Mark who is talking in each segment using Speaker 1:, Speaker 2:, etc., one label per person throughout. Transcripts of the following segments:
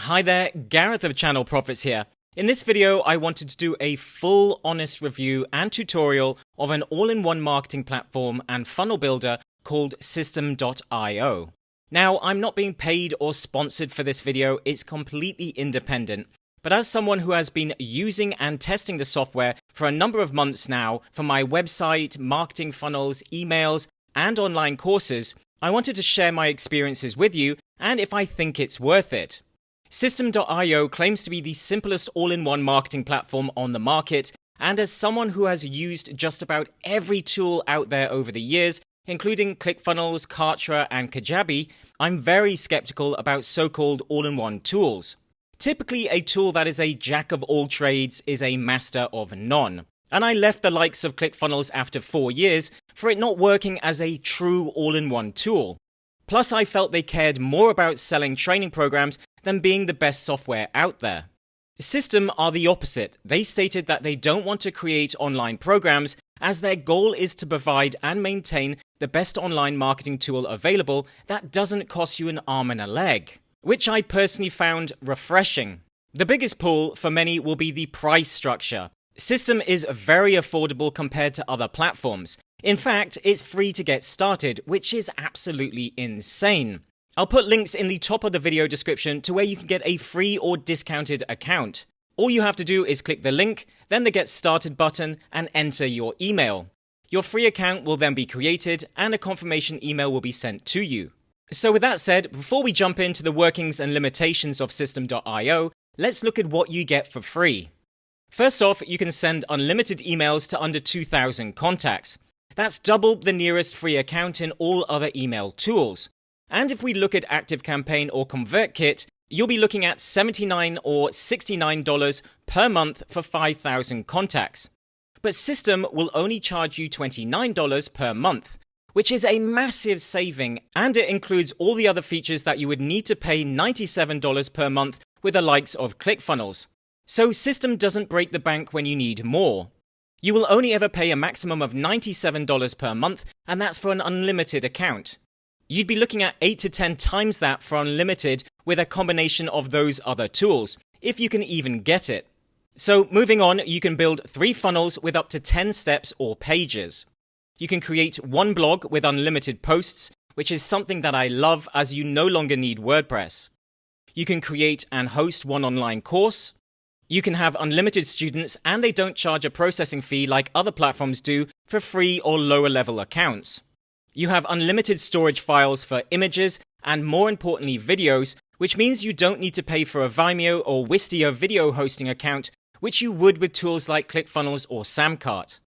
Speaker 1: Hi there, Gareth of Channel Profits here. In this video, I wanted to do a full honest review and tutorial of an all-in-one marketing platform and funnel builder called Systeme.io. Now, I'm not being paid or sponsored for this video, it's completely independent. But as someone who has been using and testing the software for a number of months now for my website, marketing funnels, emails, and online courses, I wanted to share my experiences with you and if I think it's worth it. Systeme.io claims to be the simplest all-in-one marketing platform on the market, and as someone who has used just about every tool out there over the years, including Clickfunnels, Kartra, and Kajabi, I'm very skeptical about so-called all-in-one tools. Typically, a tool that is a jack of all trades is a master of none. And I left the likes of Clickfunnels after 4 years for it not working as a true all-in-one tool. Plus, I felt they cared more about selling training programs than being the best software out there. Systeme are the opposite. They stated that they don't want to create online programs as their goal is to provide and maintain the best online marketing tool available that doesn't cost you an arm and a leg, which I personally found refreshing. The biggest pull for many will be the price structure. Systeme is very affordable compared to other platforms. In fact, it's free to get started, which is absolutely insane. I'll put links in the top of the video description to where you can get a free or discounted account. All you have to do is click the link, then the Get Started button, and enter your email. Your free account will then be created, and a confirmation email will be sent to you. So with that said, before we jump into the workings and limitations of Systeme.io, let's look at what you get for free. First off, you can send unlimited emails to under 2,000 contacts. That's double the nearest free account in all other email tools. And if we look at ActiveCampaign or ConvertKit, you'll be looking at $79 or $69 per month for 5,000 contacts. But Systeme will only charge you $29 per month, which is a massive saving, and it includes all the other features that you would need to pay $97 per month with the likes of Clickfunnels. So Systeme doesn't break the bank when you need more. You will only ever pay a maximum of $97 per month, and that's for an unlimited account. You'd be looking at 8 to 10 times that for unlimited with a combination of those other tools, if you can even get it. So moving on, you can build 3 funnels with up to 10 steps or pages. You can create 1 blog with unlimited posts, which is something that I love as you no longer need WordPress. You can create and host 1 online course. You can have unlimited students and they don't charge a processing fee like other platforms do for free or lower level accounts. You have unlimited storage files for images and more importantly videos, which means you don't need to pay for a Vimeo or Wistia video hosting account, which you would with tools like ClickFunnels or Samcart.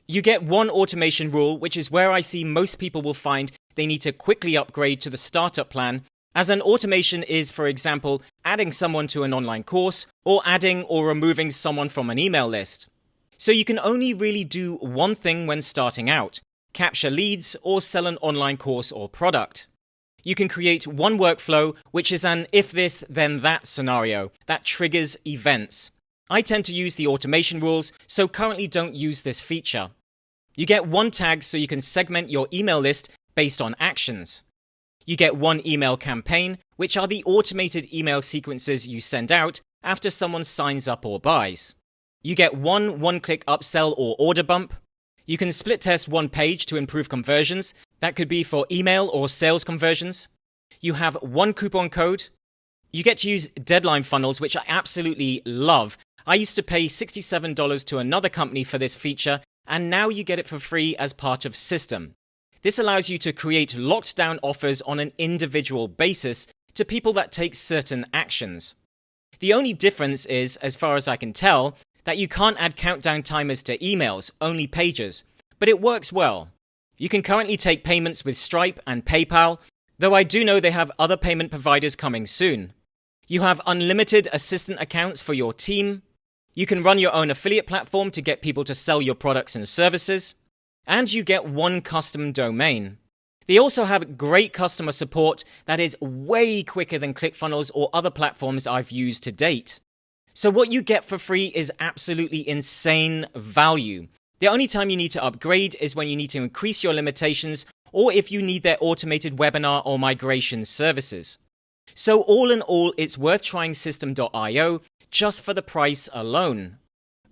Speaker 1: You get 1 automation rule, which is where I see most people will find they need to quickly upgrade to the startup plan, as an automation is, for example, adding someone to an online course or adding or removing someone from an email list. So you can only really do one thing when starting out: capture leads or sell an online course or product. You can create 1 workflow, which is an if this then that scenario that triggers events. I tend to use the automation rules, so currently don't use this feature. You get 1 tag so you can segment your email list based on actions. You get 1 email campaign, which are the automated email sequences you send out after someone signs up or buys. You get 1 one-click upsell or order bump. You can split test 1 page to improve conversions. That could be for email or sales conversions. You have 1 coupon code. You get to use deadline funnels, which I absolutely love. I used to pay $67 to another company for this feature, and now you get it for free as part of Systeme. This allows you to create locked down offers on an individual basis to people that take certain actions. The only difference is, as far as I can tell, that you can't add countdown timers to emails, only pages, but it works well. You can currently take payments with Stripe and PayPal, though I do know they have other payment providers coming soon. You have unlimited assistant accounts for your team. You can run your own affiliate platform to get people to sell your products and services. And you get 1 custom domain. They also have great customer support that is way quicker than ClickFunnels or other platforms I've used to date. So what you get for free is absolutely insane value. The only time you need to upgrade is when you need to increase your limitations or if you need their automated webinar or migration services. So all in all, it's worth trying Systeme.io just for the price alone.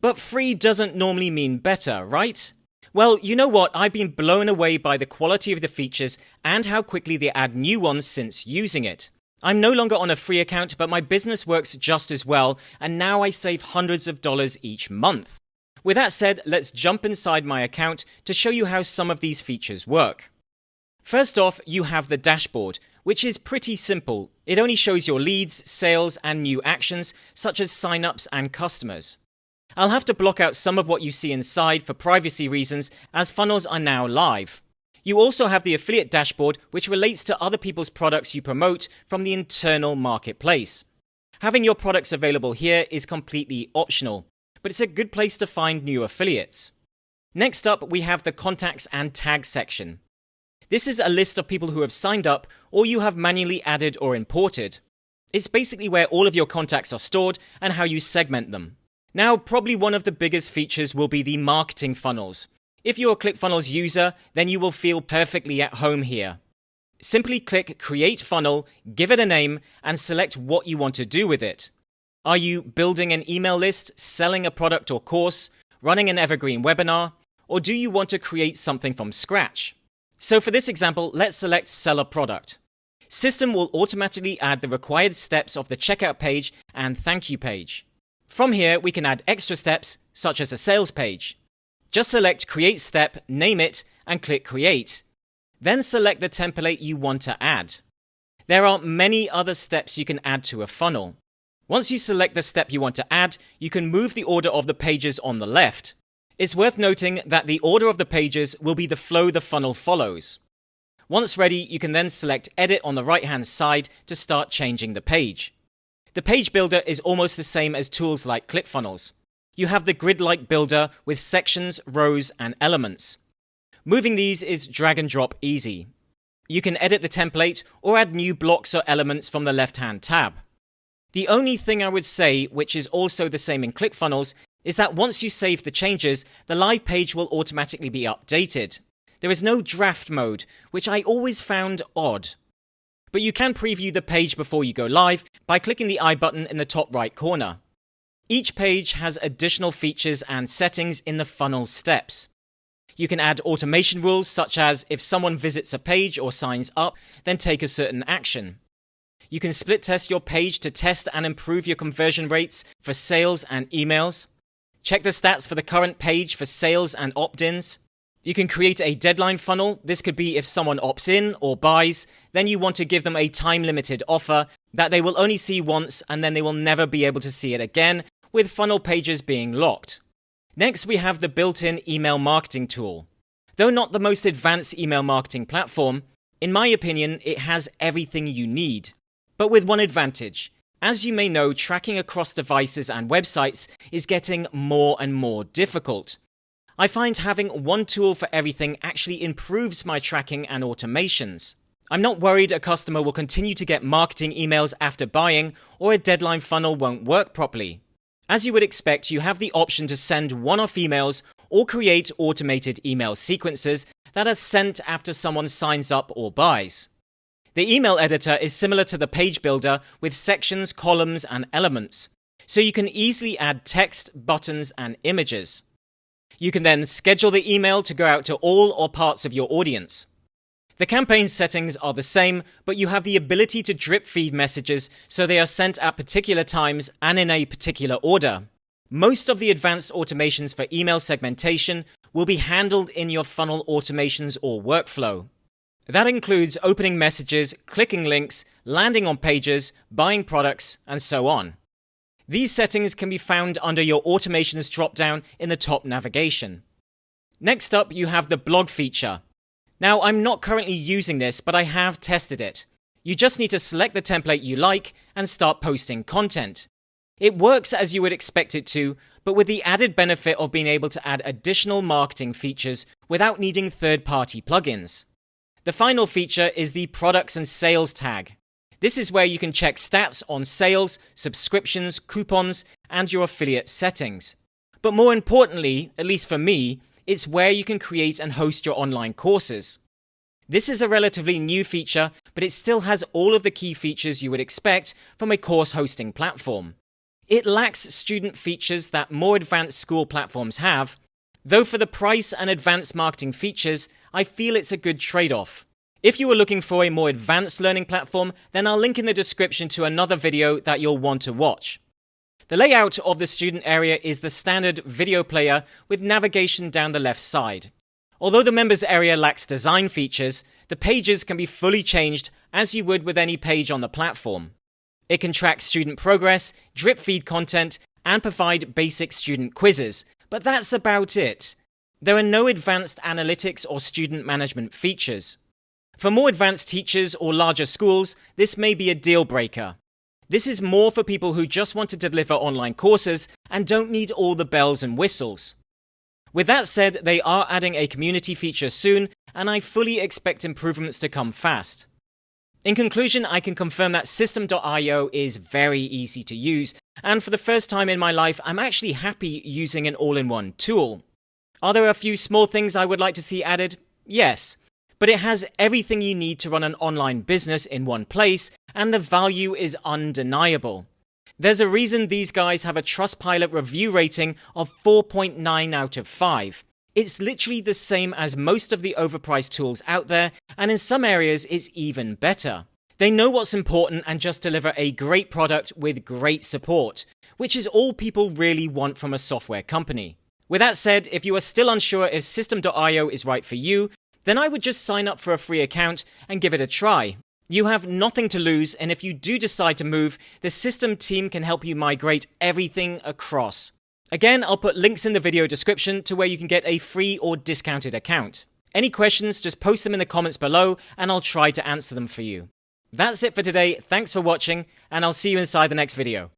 Speaker 1: But free doesn't normally mean better, right? Well, you know what? I've been blown away by the quality of the features and how quickly they add new ones since using it. I'm no longer on a free account, but my business works just as well, and now I save hundreds of dollars each month. With that said, let's jump inside my account to show you how some of these features work. First off, you have the dashboard, which is pretty simple. It only shows your leads, sales, and new actions, such as signups and customers. I'll have to block out some of what you see inside for privacy reasons, as funnels are now live. You also have the affiliate dashboard, which relates to other people's products you promote from the internal marketplace. Having your products available here is completely optional, but it's a good place to find new affiliates. Next up, we have the contacts and tags section. This is a list of people who have signed up or you have manually added or imported. It's basically where all of your contacts are stored and how you segment them. Now, probably one of the biggest features will be the marketing funnels. If you're a Clickfunnels user, then you will feel perfectly at home here. Simply click Create Funnel, give it a name, and select what you want to do with it. Are you building an email list, selling a product or course, running an evergreen webinar, or do you want to create something from scratch? So for this example, let's select Sell a Product. Systeme will automatically add the required steps of the checkout page and thank you page. From here, we can add extra steps, such as a sales page. Just select Create Step, name it, and click Create. Then select the template you want to add. There are many other steps you can add to a funnel. Once you select the step you want to add, you can move the order of the pages on the left. It's worth noting that the order of the pages will be the flow the funnel follows. Once ready, you can then select Edit on the right-hand side to start changing the page. The page builder is almost the same as tools like Clickfunnels. You have the grid-like builder with sections, rows, and elements. Moving these is drag and drop easy. You can edit the template or add new blocks or elements from the left-hand tab. The only thing I would say, which is also the same in Clickfunnels, is that once you save the changes, the live page will automatically be updated. There is no draft mode, which I always found odd. But you can preview the page before you go live by clicking the I button in the top right corner. Each page has additional features and settings in the funnel steps. You can add automation rules such as if someone visits a page or signs up, then take a certain action. You can split test your page to test and improve your conversion rates for sales and emails. Check the stats for the current page for sales and opt-ins. You can create a deadline funnel. This could be if someone opts in or buys, then you want to give them a time-limited offer that they will only see once and then they will never be able to see it again, with funnel pages being locked. Next, we have the built-in email marketing tool. Though not the most advanced email marketing platform, in my opinion, it has everything you need. But with one advantage. As you may know, tracking across devices and websites is getting more and more difficult. I find having one tool for everything actually improves my tracking and automations. I'm not worried a customer will continue to get marketing emails after buying or a deadline funnel won't work properly. As you would expect, you have the option to send one-off emails or create automated email sequences that are sent after someone signs up or buys. The email editor is similar to the page builder with sections, columns, and elements, so you can easily add text, buttons, and images. You can then schedule the email to go out to all or parts of your audience. The campaign settings are the same, but you have the ability to drip feed messages so they are sent at particular times and in a particular order. Most of the advanced automations for email segmentation will be handled in your funnel automations or workflow. That includes opening messages, clicking links, landing on pages, buying products, and so on. These settings can be found under your automations dropdown in the top navigation. Next up, you have the blog feature. Now, I'm not currently using this, but I have tested it. You just need to select the template you like and start posting content. It works as you would expect it to, but with the added benefit of being able to add additional marketing features without needing third-party plugins. The final feature is the products and sales tag. This is where you can check stats on sales, subscriptions, coupons, and your affiliate settings. But more importantly, at least for me, it's where you can create and host your online courses. This is a relatively new feature, but it still has all of the key features you would expect from a course hosting platform. It lacks student features that more advanced school platforms have, though for the price and advanced marketing features, I feel it's a good trade-off. If you are looking for a more advanced learning platform, then I'll link in the description to another video that you'll want to watch. The layout of the student area is the standard video player with navigation down the left side. Although the members area lacks design features, the pages can be fully changed as you would with any page on the platform. It can track student progress, drip feed content, and provide basic student quizzes, but that's about it. There are no advanced analytics or student management features. For more advanced teachers or larger schools, this may be a deal breaker. This is more for people who just want to deliver online courses and don't need all the bells and whistles. With that said, they are adding a community feature soon, and I fully expect improvements to come fast. In conclusion, I can confirm that Systeme.io is very easy to use, and for the first time in my life, I'm actually happy using an all-in-one tool. Are there a few small things I would like to see added? Yes. But it has everything you need to run an online business in one place, and the value is undeniable. There's a reason these guys have a Trustpilot review rating of 4.9 out of 5. It's literally the same as most of the overpriced tools out there, and in some areas it's even better. They know what's important and just deliver a great product with great support, which is all people really want from a software company. With that said, if you are still unsure if Systeme.io is right for you, then I would just sign up for a free account and give it a try. You have nothing to lose, and if you do decide to move, the Systeme team can help you migrate everything across. Again, I'll put links in the video description to where you can get a free or discounted account. Any questions, just post them in the comments below, and I'll try to answer them for you. That's it for today, thanks for watching, and I'll see you inside the next video.